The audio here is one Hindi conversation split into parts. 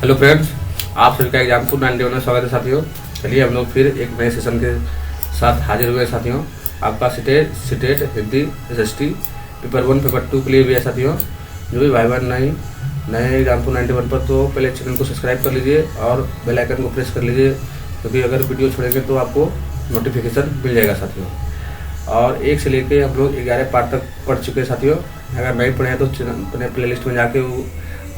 हेलो फ्रेंड्स, आप सभी का एग्जाम्पल 91 में स्वागत है साथियों। चलिए हम लोग फिर एक नए सेशन के साथ हाजिर हुए साथियों। आपका CTET Hindi SST paper 1 paper 2 के लिए भी है साथियों। जो भी भाई बहन नए एग्जाम्पल 91 पर, तो पहले चैनल को सब्सक्राइब कर लीजिए और बेल आइकन को प्रेस कर लीजिए, क्योंकि अगर वीडियो छोड़ेंगे तो आपको नोटिफिकेशन मिल जाएगा साथियों। और 1 से लेके हम लोग 11 पार्ट तक पढ़ चुके हैं साथियों। अगर नहीं पढ़े हैं तो अपने प्ले लिस्ट में जाके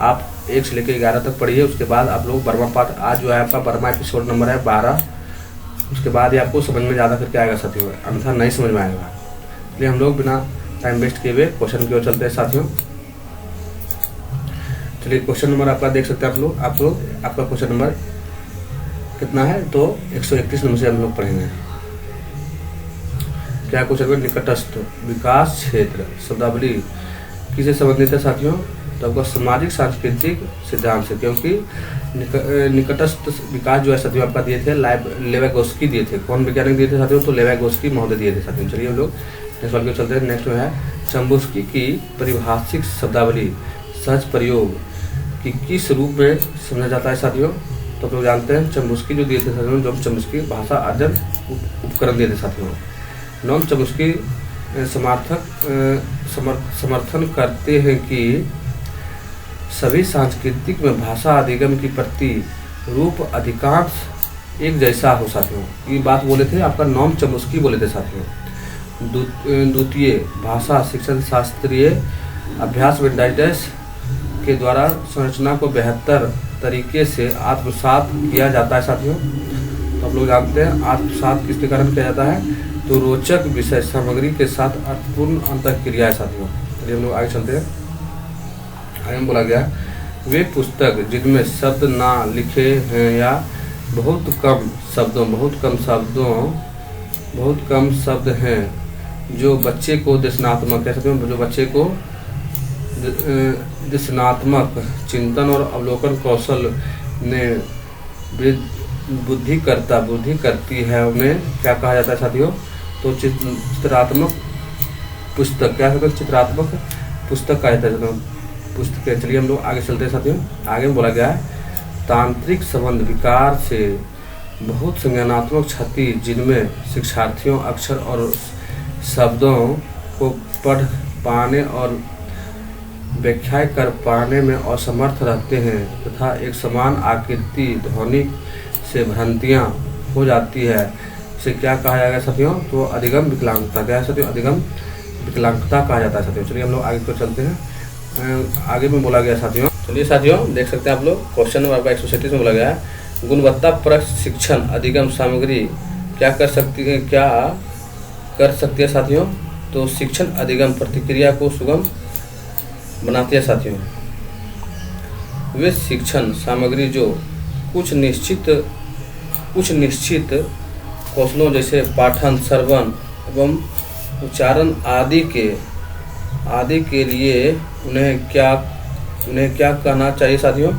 आप 1 से लेकर 11 तक पढ़िए। उसके बाद आप लोग बर्मा पार्ट, आज जो है आपका बर्मा एपिसोड नंबर है 12। उसके बाद ही आपको समझ में ज़्यादा करके आएगा साथियों, अन्यथा नहीं समझ में आएगा। इसलिए हम लोग बिना टाइम वेस्ट किए हुए क्वेश्चन की ओर चलते हैं साथियों। चलिए क्वेश्चन नंबर आपका देख सकते हैं आप लोग आपका क्वेश्चन नंबर कितना है, तो 131 नंबर से हम लोग पढ़ेंगे। क्या क्वेश्चन में निकटस्थ विकास क्षेत्र शब्दावली किससे संबंधित है साथियों? तो आपका सामाजिक सांस्कृतिक सिद्धांत से, क्योंकि निकटस्थ विकास जो है साथियों आपका दिए थे लेवागोस्की दिए थे। कौन वैज्ञानिक दिए थे साथियों? तो लेवागोस्की महोदय दिए थे साथियों। चलिए हम लोग नेक्स्ट सवाल की चलते हैं। नेक्स्ट में है चम्बुस्की की परिभाषिक शब्दावली सहज प्रयोग की किस रूप में समझा जाता है साथियों? तो आप लोग जानते हैं चम्बुस्की जो दिए थे साथियों, जो चम्बुस्की भाषा अर्जन उपकरण दिए थे साथियों। नॉन चम्बुस्की समर्थन करते हैं कि सभी सांस्कृतिक में भाषा अधिगम की प्रति रूप अधिकांश एक जैसा हो साथियों। ये बात बोले थे आपका नॉम चम्बुस्की बोले थे साथियों। द्वितीय भाषा शिक्षण शास्त्रीय अभ्यास वेंडाइटस के द्वारा संरचना को बेहतर तरीके से आत्मसात किया जाता है साथियों। तो आप लोग जानते हैं आत्मसात किसके कारण किया जाता है? तो रोचक विषय सामग्री के साथ अर्थपूर्ण अंतःक्रिया है साथियों। चलिए हम लोग आगे चलते हैं। आगे बोला गया वे पुस्तक जिनमें शब्द ना लिखे हैं या बहुत कम शब्द हैं जो बच्चे को देशनात्मक देशनात्मक चिंतन और अवलोकन कौशल ने बुद्धि करती है, उन्हें क्या कहा जाता है साथियों? तो चित्रात्मक पुस्तक, क्या कहते हैं? चित्रात्मक पुस्तक कहा जाता है पुस्तक। चलिए हम लोग आगे चलते हैं साथियों। आगे में बोला गया है तांत्रिक संबंध विकार से बहुत संज्ञानात्मक क्षति जिनमें शिक्षार्थियों अक्षर और शब्दों को पढ़ पाने और व्याख्या कर पाने में असमर्थ रहते हैं तथा एक समान आकृति ध्वनि से भ्रांतियाँ हो जाती है। इसे क्या कहा जाएगा साथियों? तो अधिगम विकलांगता। क्या है साथियों? अधिगम विकलांगता कहा जाता है साथियों। चलिए हम लोग आगे को चलते हैं। आगे में बोला गया साथियों, चलिए साथियों देख सकते हैं आप लोग क्वेश्चन नंबर 137 में बोला गया है गुणवत्ता परक शिक्षण अधिगम सामग्री क्या कर सकती है साथियों? तो शिक्षण अधिगम प्रक्रिया को सुगम बनाती है साथियों। वे शिक्षण सामग्री जो कुछ निश्चित कौशलों जैसे पाठन श्रवण एवं उच्चारण आदि के लिए उन्हें क्या कहना चाहिए साथियों?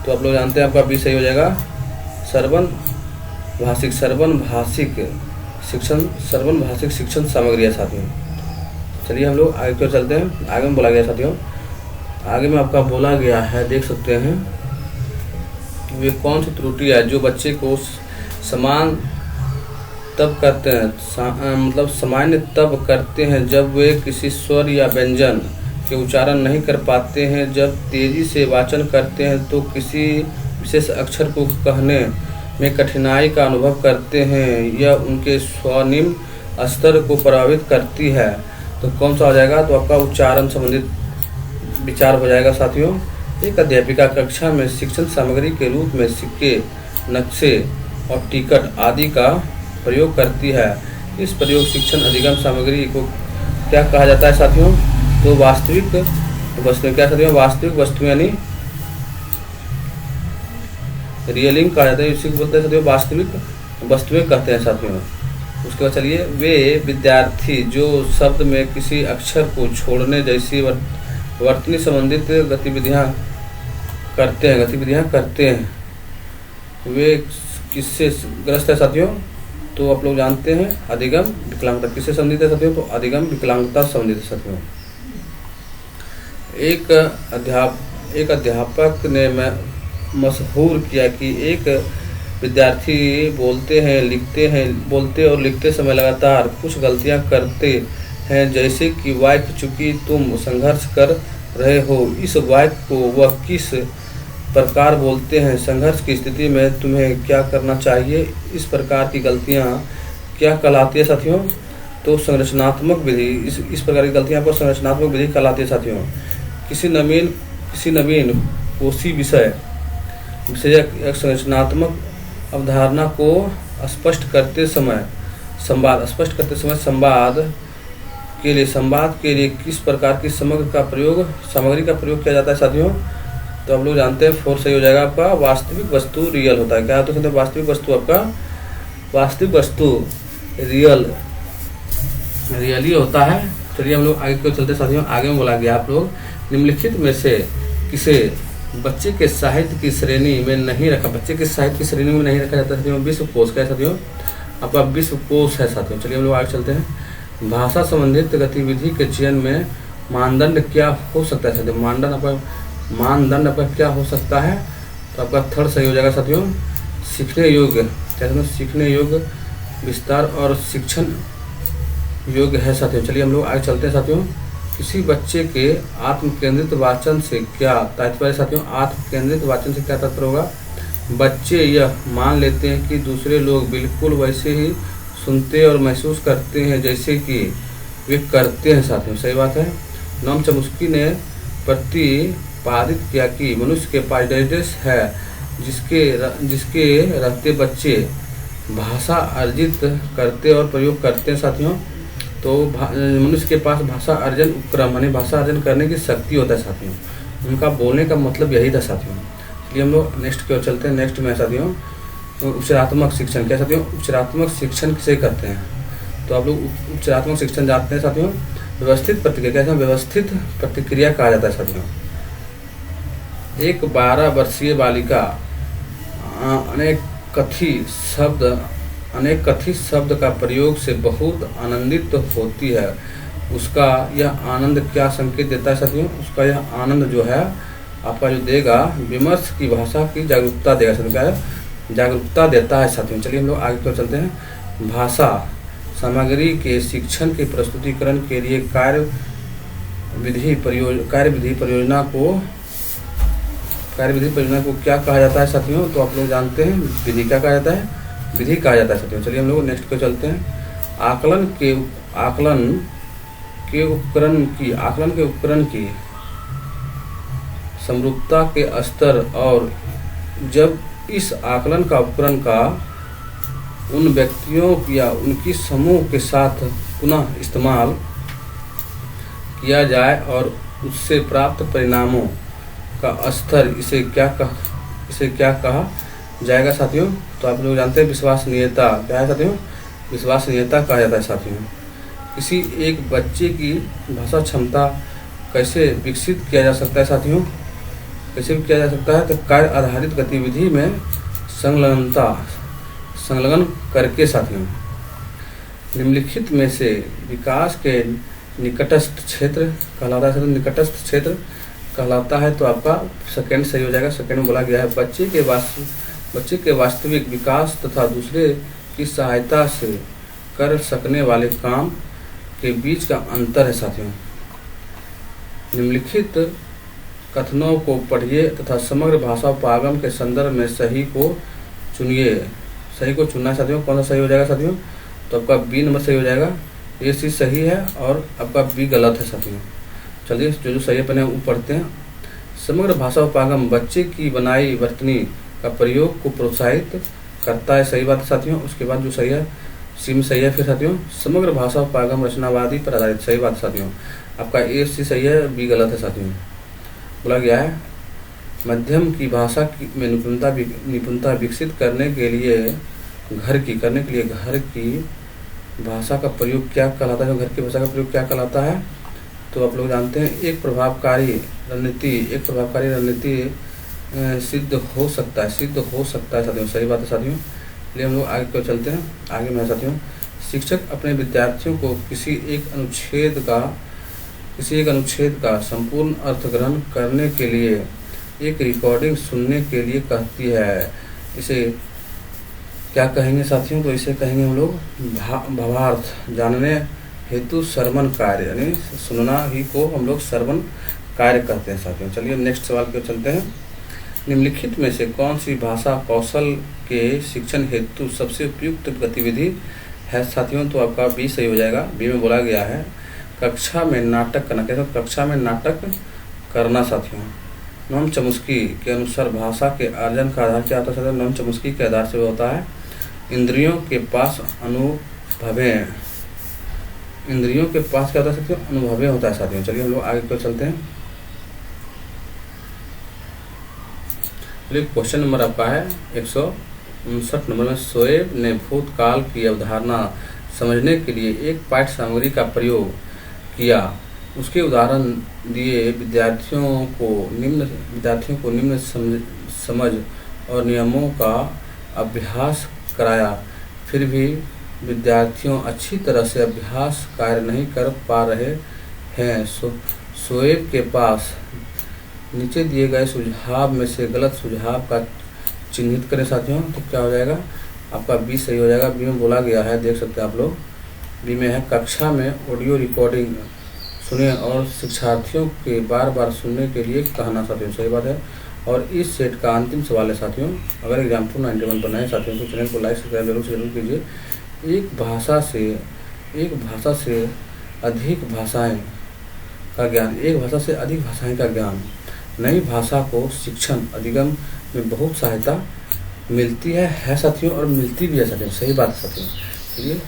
तो आप लोग जानते हैं आपका बी सही हो जाएगा। श्रवण भाषिक शिक्षण सामग्री है साथियों। चलिए हम लोग आगे क्यों चलते हैं। आगे में बोला गया साथियों, आगे में आपका बोला गया है देख सकते हैं वे कौन सी त्रुटि है जो बच्चे को सामान्य तब करते हैं जब वे किसी स्वर या व्यंजन के उच्चारण नहीं कर पाते हैं, जब तेजी से वाचन करते हैं तो किसी विशेष अक्षर को कहने में कठिनाई का अनुभव करते हैं, यह उनके स्वनिम्न स्तर को प्रभावित करती है। तो कौन सा हो जाएगा? तो आपका उच्चारण संबंधित विचार हो जाएगा साथियों। एक अध्यापिका कक्षा में शिक्षण सामग्री के रूप में सिक्के, नक्शे और टिकट आदि का प्रयोग करती है। इस प्रयोग शिक्षण अधिगम सामग्री को क्या कहा जाता है साथियों? तो वास्तविक वस्तु। क्या साथियों? वास्तविक वस्तु यानी रियलिंग कहा जाता है। इसी को बोलते हैं साथियों वास्तविक वस्तुएं कहते हैं साथियों। उसके बाद चलिए वे विद्यार्थी जो शब्द में किसी अक्षर को छोड़ने जैसी वर्तनी संबंधित गतिविधियां करते हैं वे किससे ग्रस्त है साथियों? तो आप लोग जानते हैं अधिगम विकलांगता। किससे संबंधित है साथियों? तो अधिगम विकलांगता संबंधित है साथियों। एक अध्यापक ने मशहूर किया कि एक विद्यार्थी बोलते और लिखते समय लगातार कुछ गलतियां करते हैं, जैसे कि वाक्य चूंकि तुम संघर्ष कर रहे हो, इस वाक्य को वह किस प्रकार बोलते हैं, संघर्ष की स्थिति में तुम्हें क्या करना चाहिए, इस प्रकार की गलतियां क्या कहलाती है साथियों? तो संरचनात्मक विधि। इस प्रकार की गलतियां आपको संरचनात्मक विधि कहलाती है साथियों। किसी नवीन कोशी विषयक एक संरचनात्मक अवधारणा को स्पष्ट करते समय संवाद के लिए किस प्रकार की सामग्री का प्रयोग किया जाता है साथियों? तो आप लोग जानते हैं 4 सही हो जाएगा आपका। वास्तविक वस्तु रियल होता है। क्या होता है? वास्तविक वस्तु रियली होता है। चलिए हम लोग आगे क्यों चलते साथियों। आगे में बोला गया आप लोग निम्नलिखित में से किसे बच्चे के साहित्य की श्रेणी में नहीं रखा जाता साथियों? विश्वकोश का है साथियों, आपका विश्वकोश है साथियों। चलिए हम लोग आगे चलते हैं। भाषा संबंधित गतिविधि के चयन में मानदंड क्या हो सकता है साथियों? मानदंड आपका क्या हो सकता है? तो आपका 3rd सही हो जाएगा साथियों। सीखने योग्य, विस्तार और शिक्षण योग्य है साथियों। चलिए हम लोग आगे चलते हैं साथियों। किसी बच्चे के आत्म केंद्रित वाचन से क्या तात्पर्य साथियों? आत्म केंद्रित वाचन से क्या तात्पर्य होगा? बच्चे यह मान लेते हैं कि दूसरे लोग बिल्कुल वैसे ही सुनते और महसूस करते हैं जैसे कि वे करते हैं साथियों। सही बात है। नोम चॉम्स्की ने प्रतिपादित किया कि मनुष्य के पास डाइजेस्ट है जिसके रहते बच्चे भाषा अर्जित करते और प्रयोग करते हैं साथियों। तो मनुष्य के पास भाषा अर्जन उपक्रम यानी भाषा अर्जन करने की शक्ति होता है साथियों। उनका बोलने का मतलब यही था साथियों। इसलिए हम लोग नेक्स्ट की ओर चलते हैं। नेक्स्ट में साथियों उपचारात्मक शिक्षण। क्या साथियों? उपचारात्मक शिक्षण किसे कहते हैं? तो आप लोग उपचारात्मक शिक्षण जानते हैं साथियों। व्यवस्थित प्रतिक्रिया कहा जाता है साथियों। एक 12 वर्षीय बालिका अनेक कथित शब्द का प्रयोग से बहुत आनंदित होती है। उसका यह आनंद क्या संकेत देता है साथियों? उसका यह आनंद जो है आपका जो देगा विमर्श की भाषा की जागरूकता देगा साथियों। क्या है? जागरूकता देता है साथियों। चलिए हम लोग आगे की ओर चलते हैं। भाषा सामग्री के शिक्षण के प्रस्तुतिकरण के लिए कार्यविधि परियोजना को क्या कहा जाता है साथियों? तो आप लोग जानते हैं विधि क्या कहा जाता है? विधि कहा जाता है साथियों। चलिए हम लोग नेक्स्ट को चलते हैं। आकलन के उपकरण की समरूपता के स्तर और जब इस आकलन का उपकरण का उन व्यक्तियों या उनकी समूह के साथ पुनः इस्तेमाल किया जाए और उससे प्राप्त परिणामों का स्तर इसे क्या कहा जाएगा साथियों? तो आप लोग जानते हैं विश्वसनीयता। क्या है साथियों? विश्वसनीयता कहा जाता है साथियों। किसी एक बच्चे की भाषा क्षमता कैसे विकसित किया जा सकता है साथियों? कैसे किया जा सकता है? तो कार्य आधारित गतिविधि में संलग्न करके साथियों। निम्नलिखित में से विकास के निकटस्थ क्षेत्र कहलाता है साथियों। निकटस्थ क्षेत्र कहलाता है तो आपका 2nd सही हो जाएगा। 2nd में बोला गया है बच्चे के वास्तविक विकास तथा दूसरे की सहायता से कर सकने वाले काम के बीच का अंतर है साथियों। निम्नलिखित कथनों को पढ़िए तथा समग्र भाषा पागम के संदर्भ में सही को चुनिए। सही को चुनना साथियों। कौन सा सही हो जाएगा साथियों? तो आपका B नंबर सही हो जाएगा। ये चीज़ सही है और आपका B गलत है साथियों। चलिए जो सही है पहले वो पढ़ते हैं। समग्र भाषा पागम बच्चे की बनाई वर्तनी का प्रयोग को प्रोत्साहित करता है। सही बात है साथियों। उसके बाद जो सही है C में सही है। फिर साथियों समग्र भाषा पागम रचनावादी पर आधारित। सही बात साथियों। आपका A C सही है, B गलत है साथियों। बोला गया है मध्यम की भाषा में निपुणता विकसित करने के लिए घर की भाषा का प्रयोग क्या कहलाता है? घर की भाषा का प्रयोग क्या कहलाता है? तो आप लोग जानते हैं एक प्रभावकारी रणनीति सिद्ध हो सकता है साथियों। सही बात है साथियों। इसलिए हम लोग आगे को चलते हैं। आगे में साथियों शिक्षक अपने विद्यार्थियों को किसी एक अनुच्छेद का संपूर्ण अर्थ ग्रहण करने के लिए एक रिकॉर्डिंग सुनने के लिए कहती है। इसे क्या कहेंगे साथियों? तो इसे कहेंगे हम लोग भावार्थ जानने हेतु श्रवण कार्य, यानी सुनना ही को हम लोग श्रवण कार्य कहते हैं साथियों। चलिए नेक्स्ट सवाल की ओर चलते हैं। निम्नलिखित में से कौन सी भाषा कौशल के शिक्षण हेतु सबसे उपयुक्त गतिविधि है साथियों? तो आपका बी सही हो जाएगा। बी में बोला गया है कक्षा में नाटक करना। कैसे? कक्षा में नाटक करना साथियों। नोम चॉम्स्की के अनुसार भाषा के अर्जन का आधार क्या होता है साथियों? नोम चॉम्स्की के आधार से होता है इंद्रियों के पास अनुभवें। इंद्रियों के पास क्या होता है साथियों? अनुभवें होता है साथियों। चलिए हम लोग आगे क्यों चलते हैं। चलिए क्वेश्चन नंबर आपका है 159 नंबर में शोएब ने भूतकाल की अवधारणा समझने के लिए एक पाठ्य सामग्री का प्रयोग किया। उसके उदाहरण दिए। विद्यार्थियों को निम्न समझ और नियमों का अभ्यास कराया। फिर भी विद्यार्थियों अच्छी तरह से अभ्यास कार्य नहीं कर पा रहे हैं। शोएब के पास नीचे दिए गए सुझाव में से गलत सुझाव का चिन्हित करें साथियों। तो क्या हो जाएगा? आपका बी सही हो जाएगा। बी में बोला गया है, देख सकते हैं आप लोग, बी में है कक्षा में ऑडियो रिकॉर्डिंग सुने और शिक्षार्थियों के बार बार सुनने के लिए कहना साथियों। सही बात है। और इस सेट का अंतिम सवाल है साथियों। अगर एग्जाम्पल 91 बनाए साथियों तो चैनल को लाइक सब्सक्राइब जरूर कीजिए। एक भाषा से अधिक भाषाएं का ज्ञान, एक भाषा से अधिक भाषाएं का ज्ञान नई भाषा को शिक्षण अधिगम में बहुत सहायता मिलती है साथियों, और मिलती भी है साथियों। सही बात है साथियों। चलिए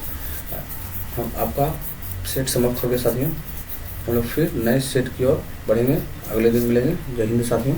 हम आपका सेट समाप्त हो गया साथियों। हम लोग फिर नए सेट की ओर बढ़ेंगे, अगले दिन मिलेंगे। जय हिंद साथियों।